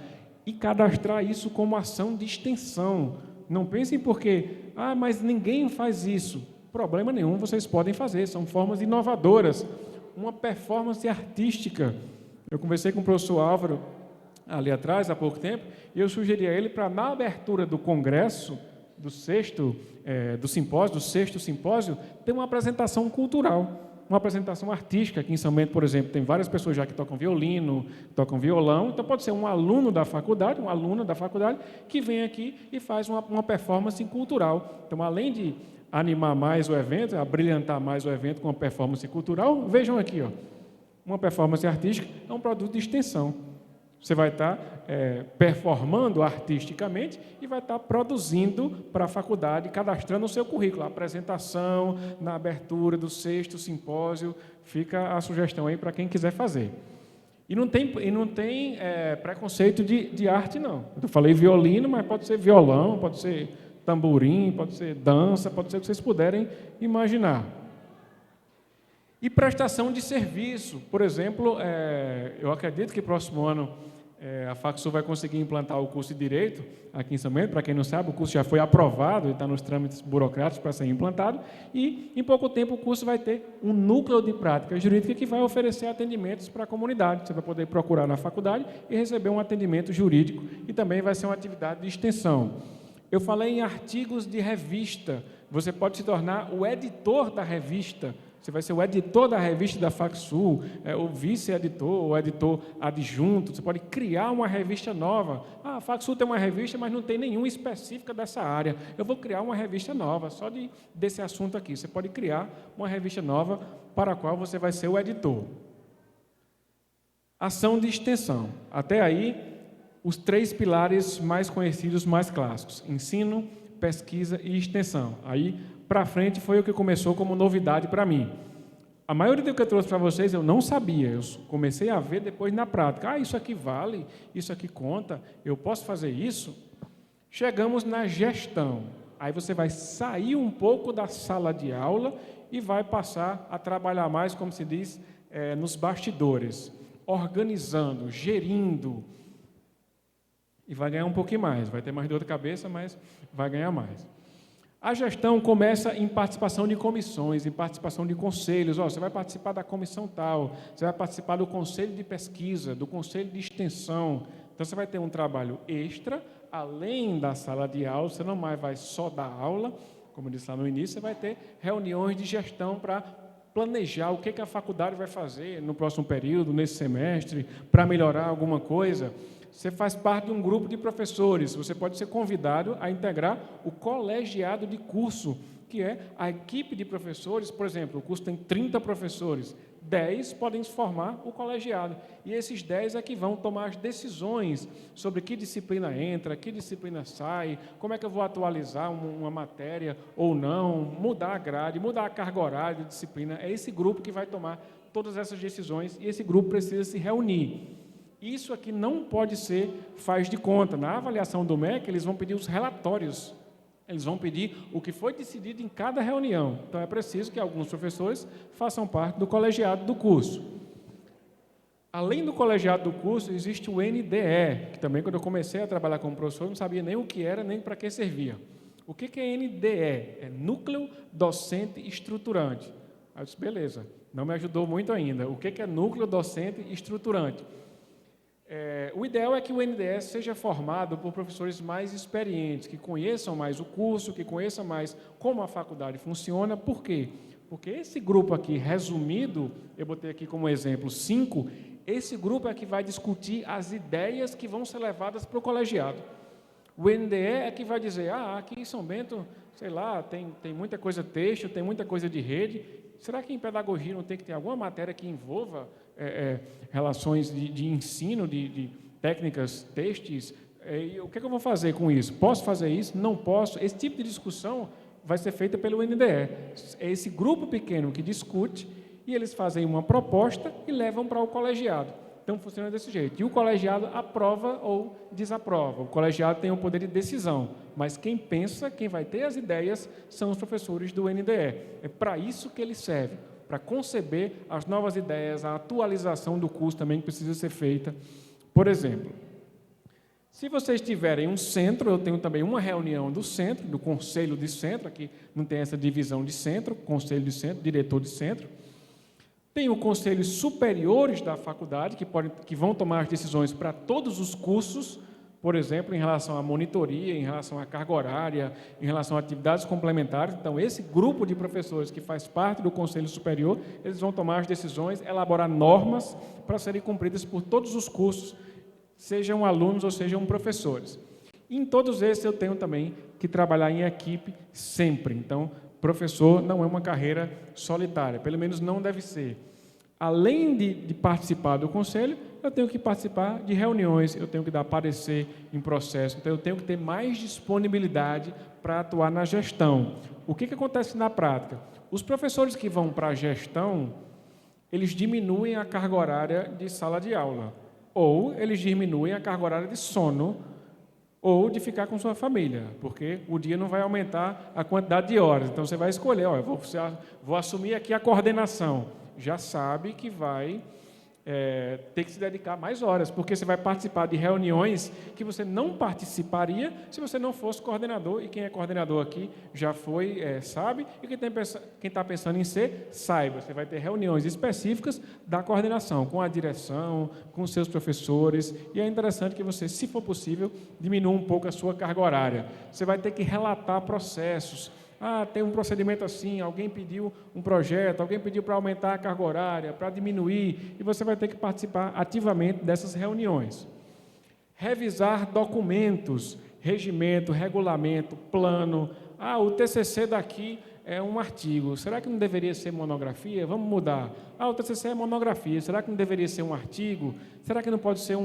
e cadastrar isso como ação de extensão. Não pensem porque, mas ninguém faz isso. Problema nenhum, vocês podem fazer, são formas inovadoras. Uma performance artística. Eu conversei com o professor Álvaro ali atrás, há pouco tempo, e eu sugeri a ele para, na abertura do congresso, do sexto simpósio, ter uma apresentação cultural, uma apresentação artística. Aqui em São Bento, por exemplo, tem várias pessoas já que tocam violino, tocam violão, então pode ser um aluno da faculdade, uma aluna da faculdade, que vem aqui e faz uma performance cultural. Então, além de animar mais o evento, abrilhantar mais o evento com uma performance cultural, vejam aqui, uma performance artística é um produto de extensão. Você vai estar performando artisticamente e vai estar produzindo para a faculdade, cadastrando o seu currículo, a apresentação, na abertura do 6º simpósio. Fica a sugestão aí para quem quiser fazer. E não tem preconceito de arte, não. Eu falei violino, mas pode ser violão, pode ser tamborim, pode ser dança, pode ser o que vocês puderem imaginar. E prestação de serviço. Por exemplo, eu acredito que próximo ano a FacSul vai conseguir implantar o curso de Direito aqui em São Bento. Para quem não sabe, o curso já foi aprovado e está nos trâmites burocráticos para ser implantado, e em pouco tempo o curso vai ter um núcleo de prática jurídica que vai oferecer atendimentos para a comunidade. Você vai poder procurar na faculdade e receber um atendimento jurídico, e também vai ser uma atividade de extensão. Eu falei em artigos de revista. Você pode se tornar o editor da revista. Você vai ser o editor da revista da FacSul, o vice-editor, o editor adjunto. Você pode criar uma revista nova. A FacSul tem uma revista, mas não tem nenhuma específica dessa área. Eu vou criar uma revista nova, só desse assunto aqui. Você pode criar uma revista nova para a qual você vai ser o editor. Ação de extensão. Até aí, os 3 pilares mais conhecidos, mais clássicos: ensino, pesquisa e extensão. Aí, para frente, foi o que começou como novidade para mim. A maioria do que eu trouxe para vocês eu não sabia, eu comecei a ver depois na prática. Isso aqui vale, isso aqui conta, eu posso fazer isso? Chegamos na gestão. Aí você vai sair um pouco da sala de aula e vai passar a trabalhar mais, como se diz, nos bastidores, organizando, gerindo, e vai ganhar um pouquinho mais. Vai ter mais dor de cabeça, mas vai ganhar mais. A gestão começa em participação de comissões, em participação de conselhos. Você vai participar da comissão tal, você vai participar do conselho de pesquisa, do conselho de extensão. Então, você vai ter um trabalho extra, além da sala de aula. Você não mais vai só dar aula, como eu disse lá no início, você vai ter reuniões de gestão para planejar o que a faculdade vai fazer no próximo período, nesse semestre, para melhorar alguma coisa. Você faz parte de um grupo de professores, você pode ser convidado a integrar o colegiado de curso, que é a equipe de professores. Por exemplo, o curso tem 30 professores, 10 podem formar o colegiado, e esses 10 é que vão tomar as decisões sobre que disciplina entra, que disciplina sai, como é que eu vou atualizar uma matéria ou não, mudar a grade, mudar a carga horária de disciplina. É esse grupo que vai tomar todas essas decisões, e esse grupo precisa se reunir. Isso aqui não pode ser faz de conta. Na avaliação do MEC, eles vão pedir os relatórios. Eles vão pedir o que foi decidido em cada reunião. Então, é preciso que alguns professores façam parte do colegiado do curso. Além do colegiado do curso, existe o NDE, que também, quando eu comecei a trabalhar como professor, eu não sabia nem o que era, nem para que servia. O que é NDE? É Núcleo Docente Estruturante. Aí eu disse, beleza, não me ajudou muito ainda. O que é Núcleo Docente Estruturante? O ideal é que o NDE seja formado por professores mais experientes, que conheçam mais o curso, que conheçam mais como a faculdade funciona. Por quê? Porque esse grupo aqui, resumido, eu botei aqui como exemplo 5, esse grupo é que vai discutir as ideias que vão ser levadas para o colegiado. O NDE é que vai dizer, aqui em São Bento, sei lá, tem muita coisa texto, tem muita coisa de rede. Será que em pedagogia não tem que ter alguma matéria que envolva relações de ensino, de técnicas textis? O que eu vou fazer com isso? Posso fazer isso? Não posso? Esse tipo de discussão vai ser feita pelo NDE. É esse grupo pequeno que discute e eles fazem uma proposta e levam para o colegiado. Então, funciona desse jeito. E o colegiado aprova ou desaprova. O colegiado tem o poder de decisão, mas quem pensa, quem vai ter as ideias, são os professores do NDE. É para isso que ele serve, para conceber as novas ideias, a atualização do curso também que precisa ser feita. Por exemplo, se vocês tiverem um centro, eu tenho também uma reunião do centro, do conselho de centro, aqui não tem essa divisão de centro, conselho de centro, diretor de centro. Tem os conselhos superiores da faculdade, que vão tomar as decisões para todos os cursos, por exemplo, em relação à monitoria, em relação à carga horária, em relação a atividades complementares. Então, esse grupo de professores que faz parte do conselho superior, eles vão tomar as decisões, elaborar normas para serem cumpridas por todos os cursos, sejam alunos ou sejam professores. E em todos esses eu tenho também que trabalhar em equipe sempre. Então, professor não é uma carreira solitária, pelo menos não deve ser. Além de participar do conselho, eu tenho que participar de reuniões, eu tenho que dar parecer em processo, então eu tenho que ter mais disponibilidade para atuar na gestão. O que acontece na prática? Os professores que vão para a gestão, eles diminuem a carga horária de sala de aula, ou eles diminuem a carga horária de sono, ou de ficar com sua família, porque o dia não vai aumentar a quantidade de horas. Então, você vai escolher, vou assumir aqui a coordenação. Já sabe que vai ter que se dedicar mais horas, porque você vai participar de reuniões que você não participaria se você não fosse coordenador, e quem é coordenador aqui já foi, sabe, e quem está pensando em ser, saiba. Você vai ter reuniões específicas da coordenação, com a direção, com os seus professores, e é interessante que você, se for possível, diminua um pouco a sua carga horária. Você vai ter que relatar processos. Tem um procedimento assim, alguém pediu um projeto, alguém pediu para aumentar a carga horária, para diminuir, e você vai ter que participar ativamente dessas reuniões. Revisar documentos, regimento, regulamento, plano. O TCC daqui é um artigo, será que não deveria ser monografia? Vamos mudar. O TCC é monografia, será que não deveria ser um artigo? Será que não pode ser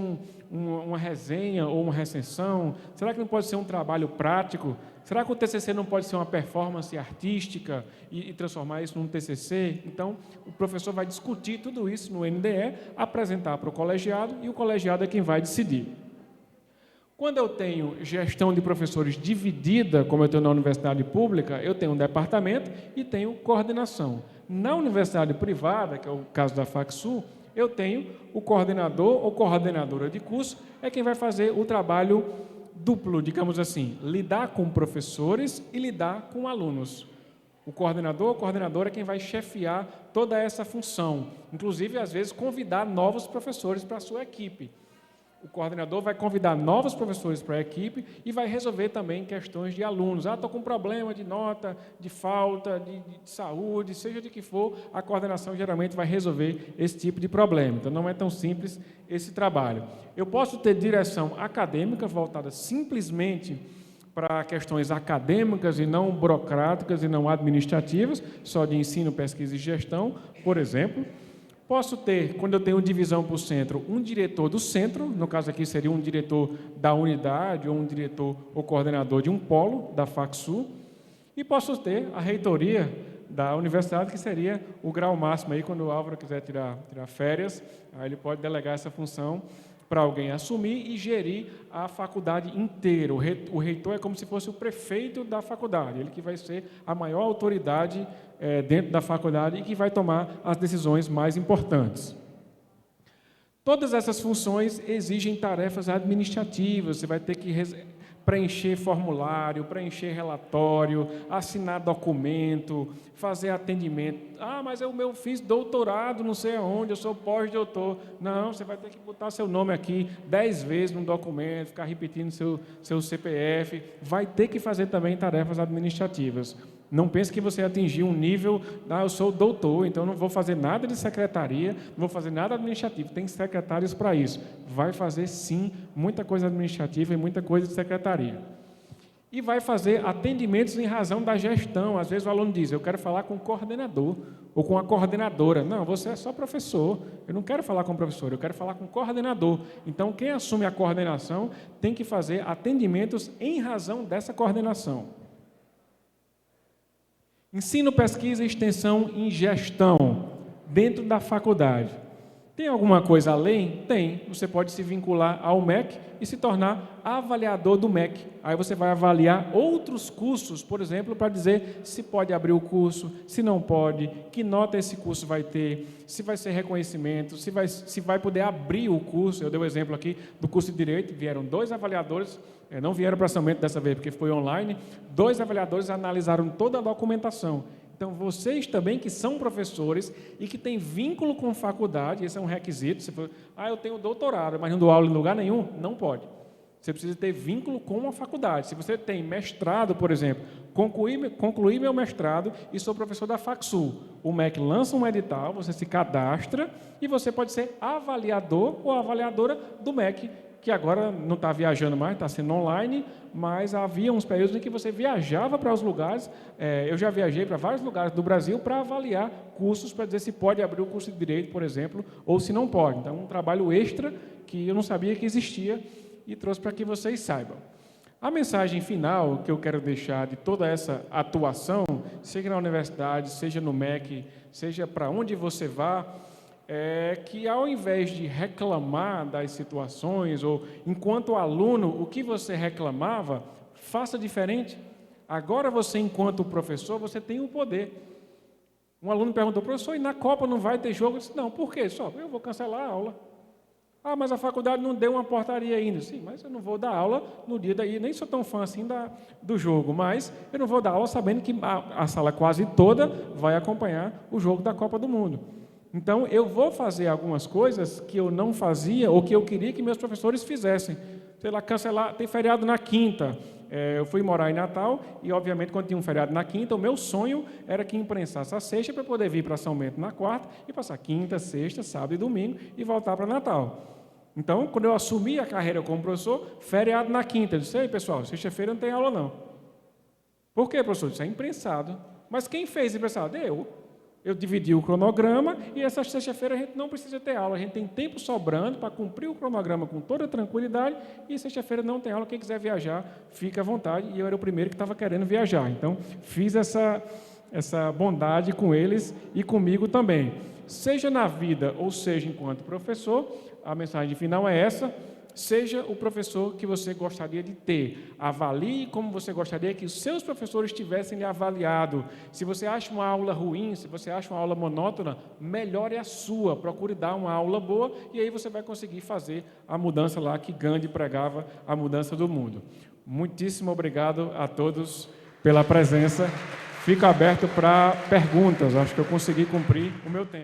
uma resenha ou uma recensão? Será que não pode ser um trabalho prático? Será que o TCC não pode ser uma performance artística e transformar isso num TCC? Então, o professor vai discutir tudo isso no NDE, apresentar para o colegiado, e o colegiado é quem vai decidir. Quando eu tenho gestão de professores dividida, como eu tenho na universidade pública, eu tenho um departamento e tenho coordenação. Na universidade privada, que é o caso da FACSU, eu tenho o coordenador ou coordenadora de curso, é quem vai fazer o trabalho duplo, digamos assim, lidar com professores e lidar com alunos. O coordenador ou coordenadora é quem vai chefiar toda essa função, inclusive, às vezes, convidar novos professores para a sua equipe. O coordenador vai convidar novos professores para a equipe e vai resolver também questões de alunos. Estou com problema de nota, de falta, de saúde, seja de que for, a coordenação geralmente vai resolver esse tipo de problema. Então, não é tão simples esse trabalho. Eu posso ter direção acadêmica voltada simplesmente para questões acadêmicas e não burocráticas e não administrativas, só de ensino, pesquisa e gestão, por exemplo. Posso ter, quando eu tenho divisão por centro, um diretor do centro, no caso aqui seria um diretor da unidade ou um diretor ou coordenador de um polo da FACSU, e posso ter a reitoria da universidade, que seria o grau máximo aí, quando o Álvaro quiser tirar férias, aí ele pode delegar essa função para alguém assumir e gerir a faculdade inteira. O reitor é como se fosse o prefeito da faculdade, ele que vai ser a maior autoridade dentro da faculdade e que vai tomar as decisões mais importantes. Todas essas funções exigem tarefas administrativas, você vai ter que preencher formulário, preencher relatório, assinar documento, fazer atendimento. Ah, mas eu fiz doutorado, não sei aonde, eu sou pós-doutor. Não, você vai ter que botar seu nome aqui 10 vezes no documento, ficar repetindo seu CPF. Vai ter que fazer também tarefas administrativas. Não pense que você atingiu um nível, eu sou doutor, então não vou fazer nada de secretaria, não vou fazer nada administrativo, tem secretários para isso. Vai fazer, sim, muita coisa administrativa e muita coisa de secretaria. E vai fazer atendimentos em razão da gestão. Às vezes o aluno diz, eu quero falar com o coordenador ou com a coordenadora. Não, você é só professor, eu não quero falar com o professor, eu quero falar com o coordenador. Então, quem assume a coordenação tem que fazer atendimentos em razão dessa coordenação. Ensino, pesquisa e extensão em gestão, dentro da faculdade. Tem alguma coisa além? Tem. Você pode se vincular ao MEC e se tornar avaliador do MEC. Aí você vai avaliar outros cursos, por exemplo, para dizer se pode abrir o curso, se não pode, que nota esse curso vai ter, se vai ser reconhecimento, se vai poder abrir o curso. Eu dei o exemplo aqui do curso de Direito, vieram 2 avaliadores, não vieram para São Bento dessa vez, porque foi online, 2 avaliadores analisaram toda a documentação. Então, vocês também que são professores e que têm vínculo com faculdade, esse é um requisito. Você fala, eu tenho doutorado, mas não dou aula em lugar nenhum, não pode. Você precisa ter vínculo com a faculdade. Se você tem mestrado, por exemplo, concluí meu mestrado e sou professor da FACSU, o MEC lança um edital, você se cadastra e você pode ser avaliador ou avaliadora do MEC, que agora não está viajando mais, está sendo online, mas havia uns períodos em que você viajava para os lugares, eu já viajei para vários lugares do Brasil para avaliar cursos, para dizer se pode abrir o curso de Direito, por exemplo, ou se não pode. Então, um trabalho extra que eu não sabia que existia e trouxe para que vocês saibam. A mensagem final que eu quero deixar de toda essa atuação, seja na universidade, seja no MEC, seja para onde você vá, é que ao invés de reclamar das situações, ou enquanto aluno, o que você reclamava, faça diferente. Agora você, enquanto professor, você tem o poder. Um aluno perguntou, professor, e na Copa não vai ter jogo? Eu disse, não, por quê? Só, eu vou cancelar a aula. Ah, mas a faculdade não deu uma portaria ainda. Sim, mas eu não vou dar aula no dia daí, nem sou tão fã assim do jogo, mas eu não vou dar aula sabendo que a sala quase toda vai acompanhar o jogo da Copa do Mundo. Então, eu vou fazer algumas coisas que eu não fazia ou que eu queria que meus professores fizessem. Sei lá, cancelar, tem feriado na quinta. Eu fui morar em Natal e, obviamente, quando tinha um feriado na quinta, o meu sonho era que imprensasse a sexta para poder vir para São Bento na quarta e passar quinta, sexta, sábado e domingo e voltar para Natal. Então, quando eu assumi a carreira como professor, feriado na quinta. Eu disse, ei, pessoal, sexta-feira não tem aula, não. Por quê, professor? Isso é imprensado. Mas quem fez imprensado? Eu dividi o cronograma e essa sexta-feira a gente não precisa ter aula, a gente tem tempo sobrando para cumprir o cronograma com toda tranquilidade e sexta-feira não tem aula, quem quiser viajar, fica à vontade. E eu era o primeiro que estava querendo viajar, então fiz essa bondade com eles e comigo também. Seja na vida ou seja enquanto professor, a mensagem final é essa: seja o professor que você gostaria de ter. Avalie como você gostaria que os seus professores tivessem lhe avaliado. Se você acha uma aula ruim, se você acha uma aula monótona, melhore a sua. Procure dar uma aula boa e aí você vai conseguir fazer a mudança lá que Gandhi pregava, a mudança do mundo. Muitíssimo obrigado a todos pela presença. Fico aberto para perguntas. Acho que eu consegui cumprir o meu tempo.